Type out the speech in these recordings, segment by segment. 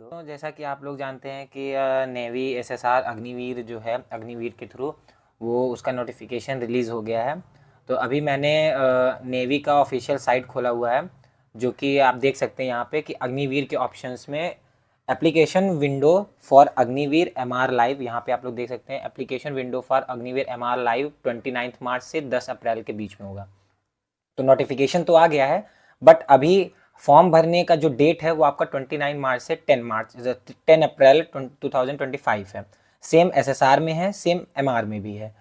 तो जैसा कि आप लोग जानते हैं कि नेवी एसएसआर अग्निवीर जो है, अग्निवीर के थ्रू वो उसका नोटिफिकेशन रिलीज़ हो गया है। तो अभी मैंने नेवी का ऑफिशियल साइट खोला हुआ है, जो कि आप देख सकते हैं यहाँ पे कि अग्निवीर के ऑप्शंस में application window for Agniveer MR live, यहाँ पे आप लोग देख सकते हैं application window for Agniveer MR live 29 मार्च से 10 अप्रैल के बीच में होगा। तो नोटिफिकेशन तो आ गया है, बट अभी फॉर्म भरने का जो डेट है वो आपका 29 मार्च से 10 अप्रैल 2025 है। सेम एसएसआर में है, सेम एमआर में भी है।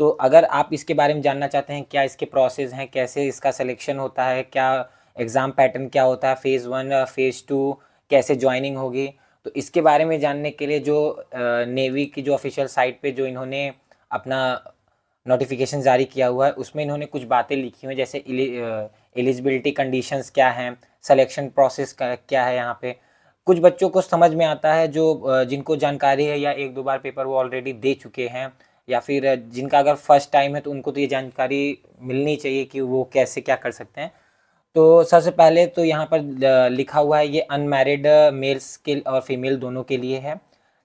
तो अगर आप इसके बारे में जानना चाहते हैं क्या इसके प्रोसेस हैं, कैसे इसका सिलेक्शन होता है, क्या एग्ज़ाम पैटर्न क्या होता है, फेज़ 1 फेज़ 2 कैसे ज्वाइनिंग होगी, तो इसके बारे में जानने के लिए जो नेवी की जो ऑफिशियल साइट पे जो इन्होंने अपना नोटिफिकेशन जारी किया हुआ है उसमें इन्होंने कुछ बातें लिखी हुई हैं, जैसे एलिजिबिलिटी कंडीशंस क्या हैं, सिलेक्शन प्रोसेस क्या है। यहाँ पे कुछ बच्चों को समझ में आता है जो जिनको जानकारी है या एक दो बार पेपर वो ऑलरेडी दे चुके हैं, या फिर जिनका अगर फर्स्ट टाइम है तो उनको तो ये जानकारी मिलनी चाहिए कि वो कैसे क्या कर सकते हैं। तो सबसे पहले तो यहाँ पर लिखा हुआ है ये अनमैरिड मेल्स के और फीमेल दोनों के लिए है,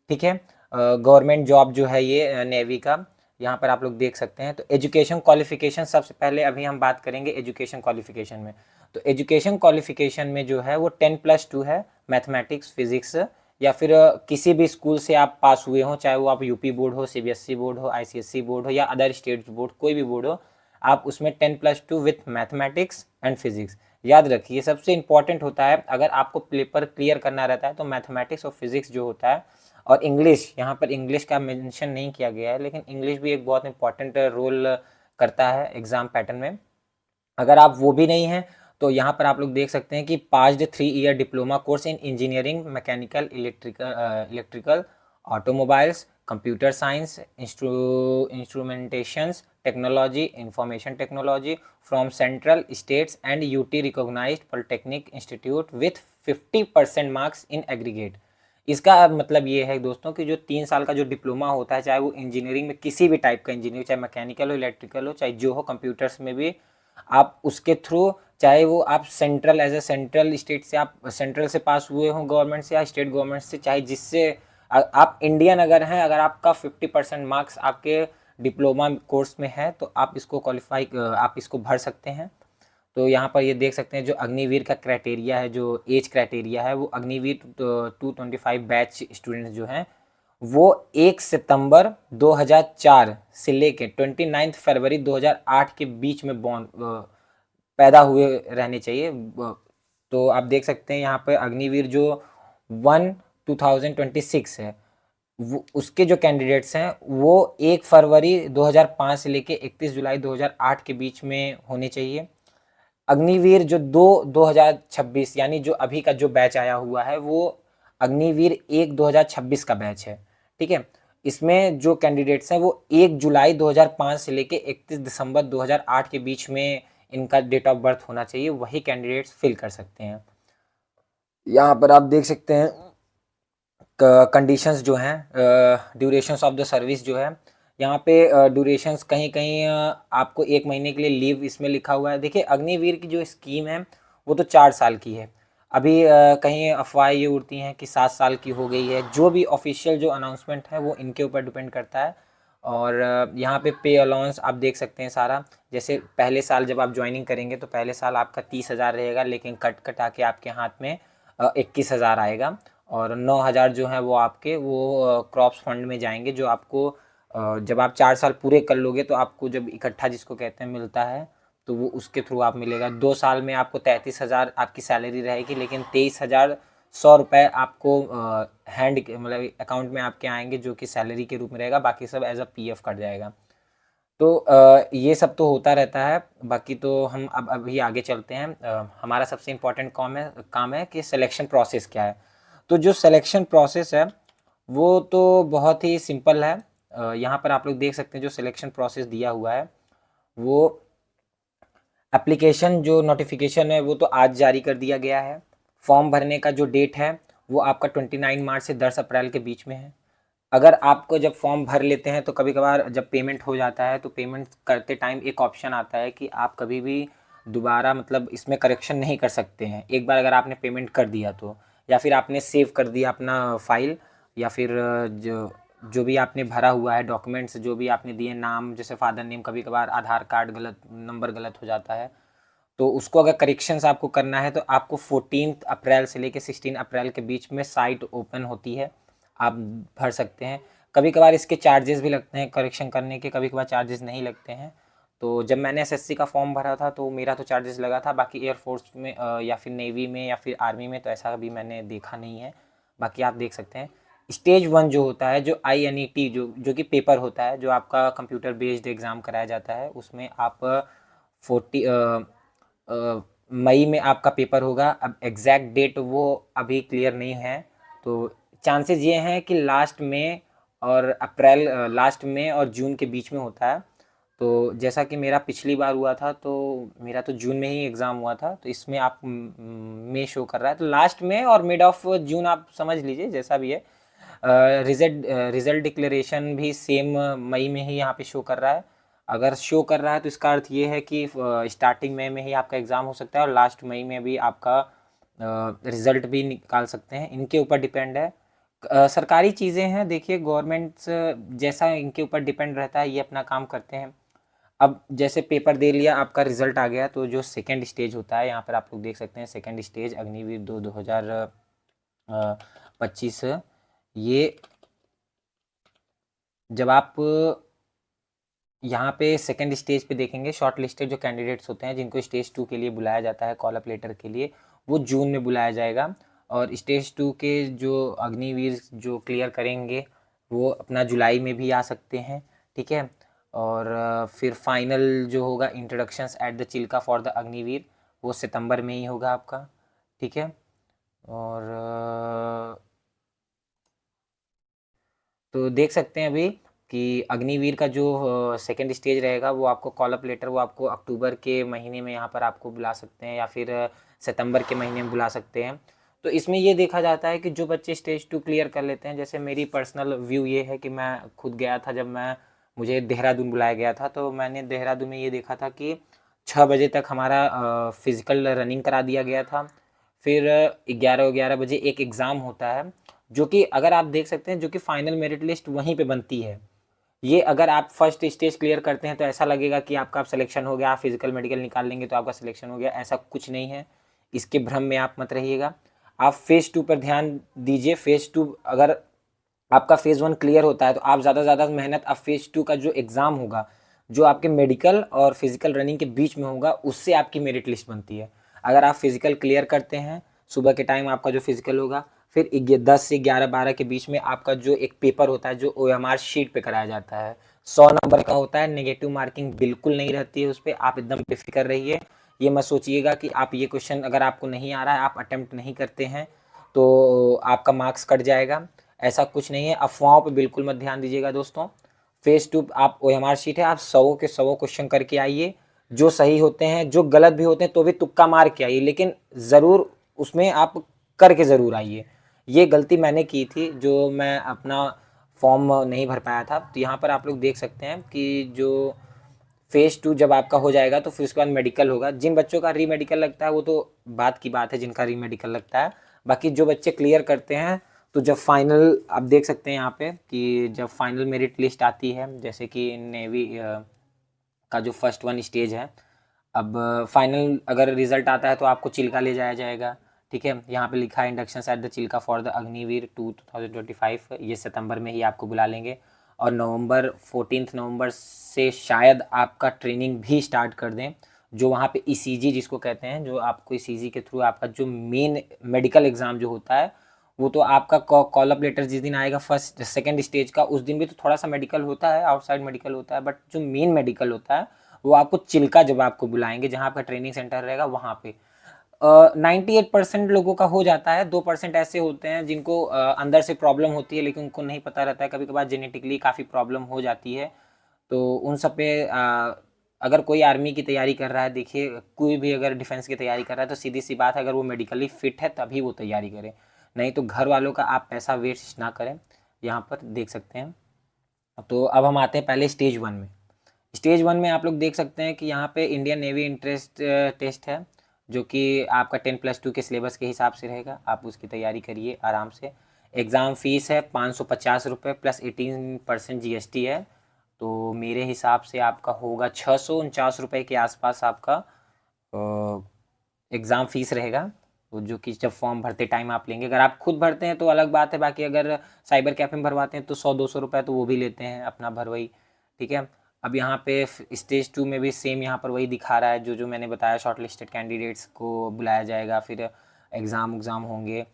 ठीक है। गवर्नमेंट जॉब जो है ये नेवी का, यहाँ पर आप लोग देख सकते हैं। तो एजुकेशन क्वालिफिकेशन सबसे पहले अभी हम बात करेंगे एजुकेशन क्वालिफिकेशन में। तो एजुकेशन क्वालिफिकेशन में जो है वो 10+2 है, मैथमेटिक्स फिजिक्स, या फिर किसी भी स्कूल से आप पास हुए हों, चाहे वो आप यूपी बोर्ड हो, सीबीएसई बोर्ड हो, आईसीएसई बोर्ड हो या अदर स्टेट बोर्ड, कोई भी बोर्ड हो, आप उसमें 10+2 विथ मैथमेटिक्स एंड फिजिक्स। याद रखिए सबसे इंपॉर्टेंट होता है, अगर आपको पेपर क्लियर करना रहता है तो मैथमेटिक्स और फिजिक्स जो होता है, और इंग्लिश, यहाँ पर इंग्लिश का मेंशन नहीं किया गया है, लेकिन इंग्लिश भी एक बहुत इंपॉर्टेंट रोल करता है एग्ज़ाम पैटर्न में। अगर आप वो भी नहीं हैं तो यहाँ पर आप लोग देख सकते हैं कि passed 3 year diploma course in engineering, mechanical, electrical, automobiles, computer science, instrumentations technology, information technology from central states and UT recognised polytechnic institute with 50% marks in aggregate. इसका मतलब ये है दोस्तों कि जो 3 साल का जो डिप्लोमा होता है, चाहे वो इंजीनियरिंग में किसी भी टाइप का इंजीनियरिंग, चाहे मैकेनिकल हो, इलेक्ट्रिकल हो, चाहे जो हो, कंप्यूटर्स में भी आप उसके थ्रू, चाहे वो आप central as a central state से, आप सेंट्रल से पास हुए हों गवर्नमेंट से या स्टेट गवर्नमेंट से, चाहे जिससे आप इंडियन अगर हैं, अगर आपका 50% मार्क्स आपके डिप्लोमा कोर्स में है तो आप इसको क्वालिफाई, आप इसको भर सकते हैं। तो यहाँ पर ये देख सकते हैं जो अग्निवीर का क्राइटेरिया है, जो एज क्राइटेरिया है, वो अग्निवीर 225 बैच स्टूडेंट्स जो हैं वो 1 सितंबर 2004 से लेके 29 फरवरी 2008 के बीच में बॉर्न पैदा हुए रहने चाहिए। तो आप देख सकते हैं यहाँ पर अग्निवीर जो 1/2026 है, वो उसके जो कैंडिडेट्स हैं वो 1 फरवरी 2005 से लेके 31 जुलाई 2008 के बीच में होने चाहिए। अग्निवीर जो 2026 यानी जो अभी का जो बैच आया हुआ है वो अग्निवीर 1/2026 का बैच है, ठीक है। इसमें जो कैंडिडेट्स हैं वो 1 जुलाई 2005 से लेके 31 दिसंबर 2008 के बीच में इनका डेट ऑफ बर्थ होना चाहिए, वही कैंडिडेट्स फिल कर सकते हैं। यहाँ पर आप देख सकते हैं कंडीशंस जो हैं, ड्यूरेशंस ऑफ द सर्विस जो है, यहाँ पे ड्यूरेशंस कहीं कहीं आपको 1 महीने के लिए लीव इसमें लिखा हुआ है। देखिए अग्निवीर की जो स्कीम है वो तो 4 साल की है। अभी कहीं अफवाहें ये उड़ती हैं कि 7 साल की हो गई है। जो भी ऑफिशियल जो अनाउंसमेंट है वो इनके ऊपर डिपेंड करता है। और यहाँ पे अलाउंस आप देख सकते हैं सारा, जैसे पहले साल जब आप ज्वाइनिंग करेंगे तो पहले साल आपका 30,000 रहेगा, लेकिन कट कटा के आपके हाथ में 21,000 आएगा, और 9,000 जो है वो आपके वो क्रॉप्स फंड में जाएंगे, जो आपको जब आप 4 साल पूरे कर लोगे तो आपको जब इकट्ठा जिसको कहते हैं मिलता है, तो वो उसके थ्रू आप मिलेगा। 2 साल में आपको 33,000 आपकी सैलरी रहेगी, लेकिन 23,100 रुपये आपको हैंड मतलब अकाउंट में आपके आएंगे, जो कि सैलरी के रूप में रहेगा, बाकी सब एज अ पीएफ कट जाएगा। तो ये सब तो होता रहता है। बाकी तो हम अब अभी आगे चलते हैं। हमारा सबसे इम्पोर्टेंट काम है कि सिलेक्शन प्रोसेस क्या है। तो जो सिलेक्शन प्रोसेस है वो तो बहुत ही सिंपल है। यहाँ पर आप लोग देख सकते हैं जो सिलेक्शन प्रोसेस दिया हुआ है वो एप्लीकेशन जो नोटिफिकेशन है वो तो आज जारी कर दिया गया है। फॉर्म भरने का जो डेट है वो आपका 29 मार्च से 10 अप्रैल के बीच में है। अगर आपको जब फॉर्म भर लेते हैं तो कभी कभार जब पेमेंट हो जाता है तो पेमेंट करते टाइम एक ऑप्शन आता है कि आप कभी भी दोबारा मतलब इसमें करेक्शन नहीं कर सकते हैं, एक बार अगर आपने पेमेंट कर दिया तो, या फिर आपने सेव कर दिया अपना फाइल, या फिर जो भी आपने भरा हुआ है डॉक्यूमेंट्स, जो भी आपने दिए नाम, जैसे फादर नेम, कभी कभार आधार कार्ड गलत नंबर गलत हो जाता है, तो उसको अगर करेक्शंस आपको करना है तो आपको 14 अप्रैल से लेकर 16 अप्रैल के बीच में साइट ओपन होती है, आप भर सकते हैं। कभी कभार इसके चार्जेस भी लगते हैं करेक्शन करने के, कभी कभार चार्जेस नहीं लगते हैं। तो जब मैंने एसएससी का फॉर्म भरा था तो मेरा तो चार्जेस लगा था, बाकी एयरफोर्स में या फिर नेवी में या फिर आर्मी में तो ऐसा अभी मैंने देखा नहीं है। बाकी आप देख सकते हैं स्टेज 1 जो होता है, जो INET जो कि पेपर होता है, जो आपका कंप्यूटर बेस्ड एग्ज़ाम कराया जाता है, उसमें आप 40 मई में आपका पेपर होगा। अब एग्जैक्ट डेट वो अभी क्लियर नहीं है, तो चांसेस ये हैं कि लास्ट में और अप्रैल, लास्ट में और जून के बीच में होता है। तो जैसा कि मेरा पिछली बार हुआ था तो मेरा तो जून में ही एग्ज़ाम हुआ था, तो इसमें आप में शो कर रहा है, तो लास्ट में और मिड ऑफ जून आप समझ लीजिए, जैसा भी है। रिजल्ट डिक्लेरेशन भी सेम मई में ही यहाँ पे शो कर रहा है। अगर शो कर रहा है तो इसका अर्थ ये है कि स्टार्टिंग मई में ही आपका एग्ज़ाम हो सकता है और लास्ट मई में भी आपका रिज़ल्ट भी निकाल सकते हैं। इनके ऊपर डिपेंड है, सरकारी चीज़ें हैं, देखिए गवर्नमेंट्स जैसा इनके ऊपर डिपेंड रहता है, ये अपना काम करते हैं। अब जैसे पेपर दे लिया, आपका रिजल्ट आ गया, तो जो सेकेंड स्टेज होता है, यहाँ पर आप लोग देख सकते हैं सेकेंड स्टेज अग्निवीर 2025, ये जब आप यहाँ पे सेकेंड स्टेज पे देखेंगे, शॉर्ट लिस्टेड जो कैंडिडेट्स होते हैं जिनको स्टेज 2 के लिए बुलाया जाता है कॉल अप लेटर के लिए, वो जून में बुलाया जाएगा। और स्टेज 2 के जो अग्निवीर जो क्लियर करेंगे वो अपना जुलाई में भी आ सकते हैं, ठीक है। और फिर फाइनल जो होगा introductions at the Chilka for the Agniveer, वो सितंबर में ही होगा आपका, ठीक है। और तो देख सकते हैं अभी कि अग्निवीर का जो सेकेंड स्टेज रहेगा वो आपको कॉल अप लेटर, वो आपको अक्टूबर के महीने में यहाँ पर आपको बुला सकते हैं, या फिर सितंबर के महीने में बुला सकते हैं। तो इसमें ये देखा जाता है कि जो बच्चे स्टेज 2 क्लियर कर लेते हैं, जैसे मेरी पर्सनल व्यू ये है कि मैं खुद गया था, जब मुझे देहरादून बुलाया गया था, तो मैंने देहरादून में ये देखा था कि 6 बजे तक हमारा फिजिकल रनिंग करा दिया गया था। फिर 11 बजे एक एग्ज़ाम होता है, जो कि अगर आप देख सकते हैं जो कि फाइनल मेरिट लिस्ट वहीं पे बनती है। ये अगर आप फर्स्ट स्टेज क्लियर करते हैं तो ऐसा लगेगा कि आपका सिलेक्शन हो गया, आप फिजिकल मेडिकल निकाल लेंगे तो आपका सिलेक्शन हो गया, ऐसा कुछ नहीं है। इसके भ्रम में आप मत रहिएगा, आप फेज़ 2 पर ध्यान दीजिए। फेज़ 2 अगर आपका फेज़ 1 क्लियर होता है तो आप ज़्यादा से ज़्यादा मेहनत, अब फेज़ 2 का जो एग्ज़ाम होगा, जो आपके मेडिकल और फिजिकल रनिंग के बीच में होगा, उससे आपकी मेरिट लिस्ट बनती है। अगर आप फिजिकल क्लियर करते हैं, सुबह के टाइम आपका जो फिजिकल होगा, फिर 10 से 11-12 के बीच में आपका जो एक पेपर होता है जो OMR शीट पे कराया जाता है, 100 नंबर का होता है, नेगेटिव मार्किंग बिल्कुल नहीं रहती है उस पर, आप एकदम बेफिक्र रहिए। ये मत सोचिएगा कि आप ये क्वेश्चन अगर आपको नहीं आ रहा है, आप अटेम्प्ट नहीं करते हैं तो आपका मार्क्स कट जाएगा, ऐसा कुछ नहीं है। अफवाहों पर बिल्कुल मत ध्यान दीजिएगा दोस्तों। फेज़ 2 आप OMR शीट है, आप 100 के 100 क्वेश्चन करके आइए, जो सही होते हैं, जो गलत भी होते हैं तो भी तुक्का मार के आइए, लेकिन ज़रूर उसमें आप करके ज़रूर आइए। ये गलती मैंने की थी, जो मैं अपना फॉर्म नहीं भर पाया था। तो यहाँ पर आप लोग देख सकते हैं कि जो फेज़ 2 जब आपका हो जाएगा तो फिर उसके बाद मेडिकल होगा। जिन बच्चों का री मेडिकल लगता है वो तो बात की बात है, जिनका री मेडिकल लगता है। बाकी जो बच्चे क्लियर करते हैं, तो जब फाइनल आप देख सकते हैं यहाँ पे कि जब फाइनल मेरिट लिस्ट आती है, जैसे कि नेवी का जो फर्स्ट 1 स्टेज है, अब फाइनल अगर रिजल्ट आता है तो आपको चिल्का ले जाया जाएगा, ठीक है। यहाँ पे लिखा है induction at the Chilka for the Agniveer 2025, ये सितंबर में ही आपको बुला लेंगे। और 14 नवंबर से शायद आपका ट्रेनिंग भी स्टार्ट कर दें, जो वहाँ पे ECG जिसको कहते हैं, जो आपको ECG के थ्रू आपका जो मेन मेडिकल एग्ज़ाम जो होता है, वो तो आपका कॉल अप लेटर जिस दिन आएगा फर्स्ट सेकेंड स्टेज का, उस दिन भी तो थोड़ा सा मेडिकल होता है, आउटसाइड मेडिकल होता है, बट जो मेन मेडिकल होता है वो आपको चिल्का जब आपको बुलाएंगे, जहाँ आपका ट्रेनिंग सेंटर रहेगा, वहाँ पे 98% लोगों का हो जाता है। 2% ऐसे होते हैं जिनको अंदर से प्रॉब्लम होती है लेकिन उनको नहीं पता रहता है, कभी कभार जेनेटिकली काफ़ी प्रॉब्लम हो जाती है। तो उन सब पे अगर कोई आर्मी की तैयारी कर रहा है, देखिए कोई भी अगर डिफेंस की तैयारी कर रहा है तो सीधी सी बात है, अगर वो मेडिकली फिट है तभी वो तैयारी करे, नहीं तो घर वालों का आप पैसा वेस्ट ना करें। यहाँ पर देख सकते हैं। तो अब हम आते हैं पहले स्टेज 1 में। स्टेज 1 में आप लोग देख सकते हैं कि यहाँ पे इंडियन नेवी इंटरेस्ट टेस्ट है, जो कि आपका 10+2 के सिलेबस के हिसाब से रहेगा। आप उसकी तैयारी करिए आराम से। एग्ज़ाम फ़ीस है 550 रुपये प्लस 18% GST है, तो मेरे हिसाब से आपका होगा 649 रुपये के आसपास आपका एग्ज़ाम फ़ीस रहेगा। तो जो कि जब फॉर्म भरते टाइम आप लेंगे, अगर आप खुद भरते हैं तो अलग बात है, बाकी अगर साइबर कैफ़े में भरवाते हैं तो 100-200 रुपये तो वो भी लेते हैं अपना भरवाई, ठीक है। अब यहाँ पे स्टेज 2 में भी सेम यहाँ पर वही दिखा रहा है, जो मैंने बताया, शॉर्ट लिस्टेड कैंडिडेट्स को बुलाया जाएगा, फिर एग्ज़ाम होंगे।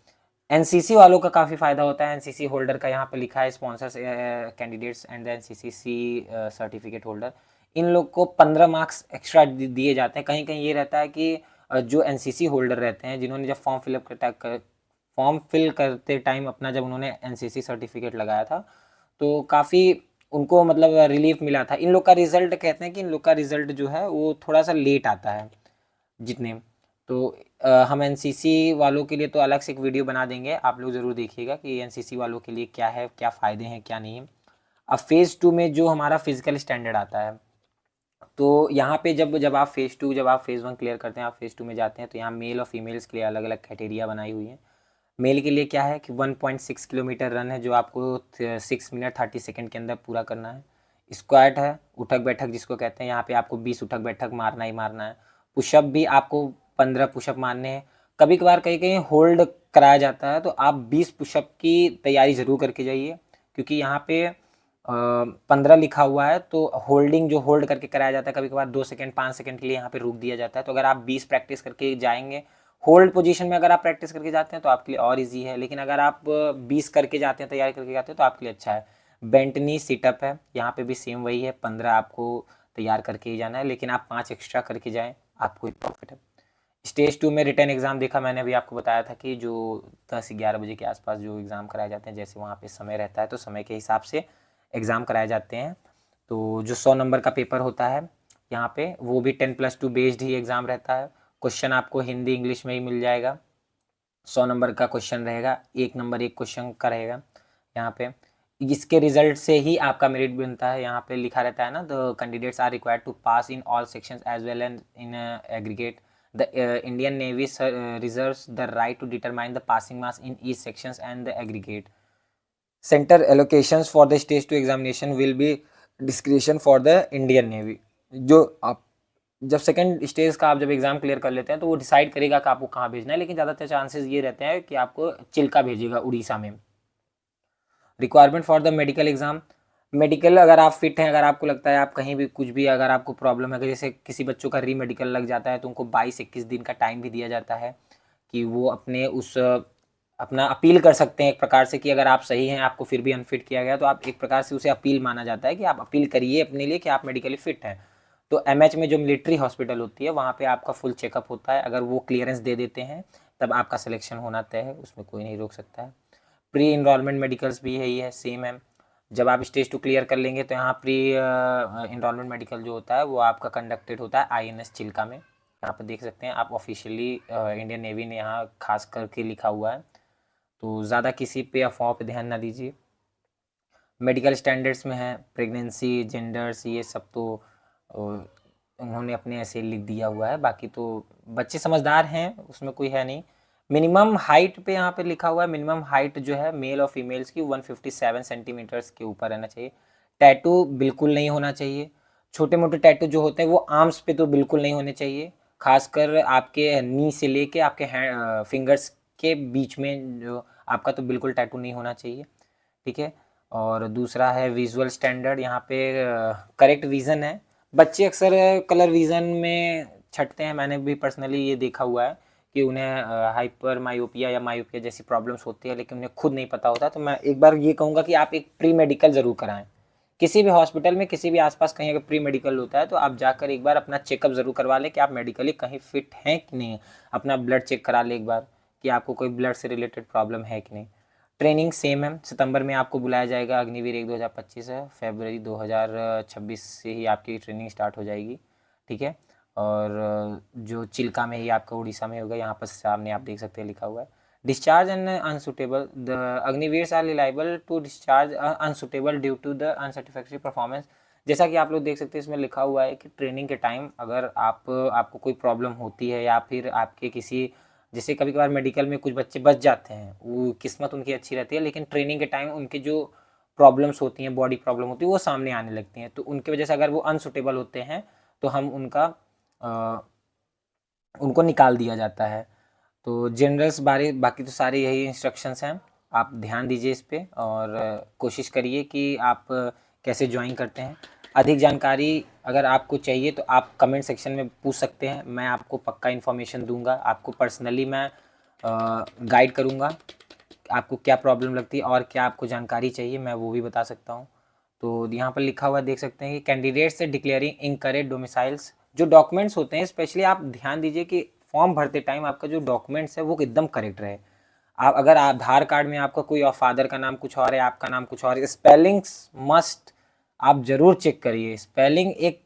एनसीसी वालों का काफ़ी फ़ायदा होता है, एनसीसी होल्डर का यहाँ पे लिखा है sponsors candidates and the NCC certificate holder, इन लोग को 15 मार्क्स एक्स्ट्रा दिए जाते हैं। कहीं कहीं ये रहता है कि जो एनसीसी होल्डर रहते हैं, जिन्होंने जब फॉर्म फिल करते टाइम अपना जब उन्होंने एनसीसी सर्टिफिकेट लगाया था, तो काफ़ी उनको मतलब रिलीफ मिला था। इन लोग का रिज़ल्ट कहते हैं कि इन लोग का रिज़ल्ट जो है वो थोड़ा सा लेट आता है जितने, तो हम एनसीसी वालों के लिए तो अलग से एक वीडियो बना देंगे, आप लोग ज़रूर देखिएगा कि एनसीसी वालों के लिए क्या है, क्या फ़ायदे हैं, क्या नहीं है। अब फेज़ 2 में जो हमारा फिजिकल स्टैंडर्ड आता है, तो यहाँ पे जब आप फेज़ 1 क्लियर करते हैं, आप फेज़ 2 में जाते हैं, तो यहाँ मेल और फीमेल्स के लिए अलग अलग क्राइटेरिया बनाई हुई है। मेल के लिए क्या है कि 1.6 किलोमीटर रन है, जो आपको 6 मिनट 30 सेकेंड के अंदर पूरा करना है। स्क्वाट है, उठक बैठक जिसको कहते हैं, यहाँ पे आपको 20 उठक बैठक मारना ही मारना है। पुशअप भी आपको 15 पुशअप मारने हैं। कभी कभार कहीं कहीं होल्ड कराया जाता है, तो आप 20 पुशअप की तैयारी ज़रूर करके जाइए, क्योंकि यहाँ पे 15 लिखा हुआ है, तो होल्डिंग जो होल्ड करके कराया जाता है, कभी कभार 2 सेकेंड 5 सेकेंड के लिए यहाँ पे रोक दिया जाता है। तो अगर आप 20 प्रैक्टिस करके जाएंगे, होल्ड पोजीशन में अगर आप प्रैक्टिस करके जाते हैं तो आपके लिए और इजी है, लेकिन अगर आप 20 करके जाते हैं, तैयारी करके जाते हैं, तो आपके लिए अच्छा है। बेंट नी सिटअप है, यहाँ पे भी सेम वही है, 15 आपको तैयार करके ही जाना है, लेकिन आप 5 एक्स्ट्रा करके जाएँ, आपको प्रॉफिट है। स्टेज 2 में रिटर्न एग्ज़ाम देखा मैंने, अभी आपको बताया था कि जो 10-11 बजे के आसपास जो एग्ज़ाम कराए जाते हैं, जैसे वहाँ पे समय रहता है तो समय के हिसाब से एग्ज़ाम कराए जाते हैं। तो जो 100 नंबर का पेपर होता है यहाँ पे, वो भी 10+2 बेस्ड ही एग्ज़ाम रहता है। क्वेश्चन आपको हिंदी इंग्लिश में ही मिल जाएगा। 100 नंबर का क्वेश्चन रहेगा, 1 नंबर 1 क्वेश्चन का रहेगा यहाँ पे। इसके रिजल्ट से ही आपका मेरिट बनता है। यहाँ पे लिखा रहता है ना, the candidates are required to pass in all sections as well and in aggregate. The Indian Navy reserves the right to determine the passing marks in each sections and the aggregate. Centre allocations for the stage 2 examination will be discretion for the Indian Navy. जो आप जब second stage का आप जब exam clear कर लेते हैं, तो वो डिसाइड करेगा कि आपको कहाँ भेजना है, लेकिन ज़्यादातर चांसेस ये रहते हैं कि आपको चिल्का भेजेगा उड़ीसा में। Requirement for the medical exam, medical अगर आप फिट हैं, अगर आपको लगता है आप कहीं भी कुछ भी अगर आपको प्रॉब्लम है, जैसे किसी बच्चों का री मेडिकल लग जाता है, तो उनको 22-21 दिन का टाइम भी दिया जाता है कि वो अपना अपील कर सकते हैं एक प्रकार से, कि अगर आप सही हैं, आपको फिर भी अनफिट किया गया, तो आप एक प्रकार से उसे अपील माना जाता है कि आप अपील करिए अपने लिए कि आप मेडिकली फिट हैं। तो एमएच में जो मिलिट्री हॉस्पिटल होती है, वहाँ पे आपका फुल चेकअप होता है, अगर वो क्लियरेंस दे देते हैं तब आपका सिलेक्शन होना तय है, उसमें कोई नहीं रोक सकता है। प्री इनरोलमेंट मेडिकल्स भी यही है, सेम है। जब आप स्टेज 2 क्लियर कर लेंगे, तो यहाँ प्री इनरोलमेंट मेडिकल जो होता है वो आपका कंडक्टेड होता है आईएनएस चिल्का में। यहाँ पर देख सकते हैं आप, ऑफिशियली इंडियन नेवी ने यहाँ खास करके लिखा हुआ है, तो ज़्यादा किसी पे अफवाह पे ध्यान ना दीजिए। मेडिकल स्टैंडर्ड्स में है, प्रेगनेंसी, जेंडर्स, ये सब तो उन्होंने अपने ऐसे लिख दिया हुआ है, बाकी तो बच्चे समझदार हैं, उसमें कोई है नहीं। मिनिमम हाइट पे यहाँ पे लिखा हुआ है, मिनिमम हाइट जो है मेल और फीमेल्स की 157 सेंटीमीटर्स के ऊपर रहना चाहिए। टैटू बिल्कुल नहीं होना चाहिए। छोटे मोटे टैटू जो होते हैं वो आर्म्स पे तो बिल्कुल नहीं होने चाहिए, खासकर आपके नी से लेके आपके फिंगर्स के बीच में जो आपका, तो बिल्कुल टैटू नहीं होना चाहिए, ठीक है। और दूसरा है विजुअल स्टैंडर्ड, यहाँ पे करेक्ट विज़न है। बच्चे अक्सर कलर विज़न में छटते हैं, मैंने भी पर्सनली ये देखा हुआ है कि उन्हें हाइपर मायोपिया या मायोपिया जैसी प्रॉब्लम्स होती है, लेकिन उन्हें खुद नहीं पता होता। तो मैं एक बार ये कहूँगा कि आप एक प्री मेडिकल ज़रूर कराएं। किसी भी हॉस्पिटल में, किसी भी आसपास कहीं अगर प्री मेडिकल होता है, तो आप जाकर एक बार अपना चेकअप ज़रूर करवा लें कि आप मेडिकली कहीं फिट हैं कि नहीं। अपना ब्लड चेक करा लें एक बार कि आपको कोई ब्लड से रिलेटेड प्रॉब्लम है कि नहीं। ट्रेनिंग सेम है, सितंबर में आपको बुलाया जाएगा, अग्निवीर 1 2025 है, फरवरी 2026 से ही आपकी ट्रेनिंग स्टार्ट हो जाएगी, ठीक है। और जो चिल्का में ही आपका उड़ीसा में होगा, यहाँ पर सामने आप देख सकते हैं लिखा हुआ है। Discharge and unsuitable, the Agniveers are liable to discharge unsuitable due to the unsatisfactory performance. जैसा कि आप लोग देख सकते हैं इसमें लिखा हुआ है कि ट्रेनिंग के टाइम अगर आपको कोई प्रॉब्लम होती है या फिर आपके किसी, जैसे कभी कभार मेडिकल में कुछ बच्चे बच जाते हैं, वो किस्मत उनकी अच्छी रहती है, लेकिन ट्रेनिंग के टाइम उनके जो प्रॉब्लम्स होती हैं, बॉडी प्रॉब्लम होती है, वो सामने आने लगती हैं। तो उनकी वजह से अगर वो अनसुटेबल होते हैं तो हम उनको निकाल दिया जाता है। तो जनरल्स बारे बाकी तो सारे यही इंस्ट्रक्शंस हैं, आप ध्यान दीजिए इस पे और कोशिश करिए कि आप कैसे ज्वाइन करते हैं। अधिक जानकारी अगर आपको चाहिए तो आप कमेंट सेक्शन में पूछ सकते हैं, मैं आपको पक्का इन्फॉर्मेशन दूंगा, आपको पर्सनली मैं गाइड करूंगा, आपको क्या प्रॉब्लम लगती है और क्या आपको जानकारी चाहिए मैं वो भी बता सकता हूँ। तो यहाँ पर लिखा हुआ देख सकते हैं कि कैंडिडेट से डिक्लेयरिंग इनकरेक्ट डोमिसाइल्स, जो डॉक्यूमेंट्स होते हैं स्पेशली आप ध्यान दीजिए कि फॉर्म भरते टाइम आपका जो डॉक्यूमेंट्स है वो एकदम करेक्ट रहे। आप अगर आधार कार्ड में आपका कोई और फादर का नाम कुछ और है, आपका नाम कुछ और है, स्पेलिंग्स मस्ट आप ज़रूर चेक करिए। स्पेलिंग एक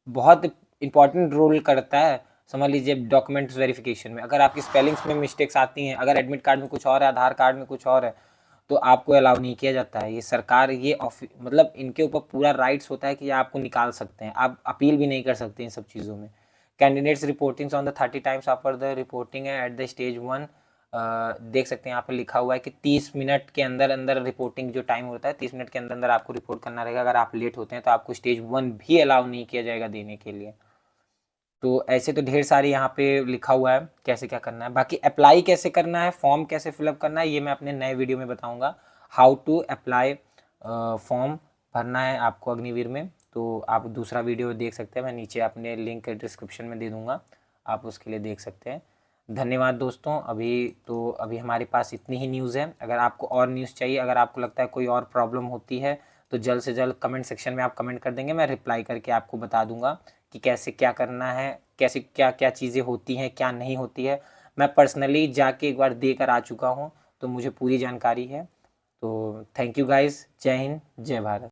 बहुत इंपॉर्टेंट रोल करता है, समझ लीजिए डॉक्यूमेंट्स वेरिफिकेशन में। अगर आपकी स्पेलिंग्स में मिस्टेक्स आती हैं, अगर एडमिट कार्ड में कुछ और है, आधार कार्ड में कुछ और है, तो आपको अलाउ नहीं किया जाता है। ये सरकार ये मतलब इनके ऊपर पूरा राइट्स होता है कि आपको निकाल सकते हैं, आप अपील भी नहीं कर सकते इन सब चीज़ों में। Candidates reporting on the 30 times after the reporting है एट द स्टेज 1, देख सकते हैं यहाँ पर लिखा हुआ है कि 30 मिनट के अंदर अंदर रिपोर्टिंग जो टाइम होता है 30 मिनट के अंदर अंदर आपको रिपोर्ट करना रहेगा। अगर आप लेट होते हैं तो आपको स्टेज 1 भी अलाउ नहीं किया जाएगा देने के लिए। तो ऐसे तो ढेर सारी यहाँ पे लिखा हुआ है कैसे क्या करना है। बाकी अप्लाई कैसे करना है, फॉर्म कैसे फिलअप करना है, ये मैं अपने नए वीडियो में बताऊँगा। हाउ टू अप्लाई फॉर्म भरना है आपको अग्निवीर में, तो आप दूसरा वीडियो देख सकते हैं, मैं नीचे अपने लिंक डिस्क्रिप्शन में दे दूँगा, आप उसके लिए देख सकते हैं। धन्यवाद दोस्तों। अभी हमारे पास इतनी ही न्यूज़ है। अगर आपको और न्यूज़ चाहिए, अगर आपको लगता है कोई और प्रॉब्लम होती है तो जल्द से जल्द कमेंट सेक्शन में आप कमेंट कर देंगे, मैं रिप्लाई करके आपको बता दूंगा कि कैसे क्या करना है, कैसे क्या क्या चीज़ें होती हैं, क्या नहीं होती है। मैं पर्सनली जाके एक बार देकर आ चुका हूँ, तो मुझे पूरी जानकारी है। तो थैंक यू गाइस, जय हिंद, जय भारत।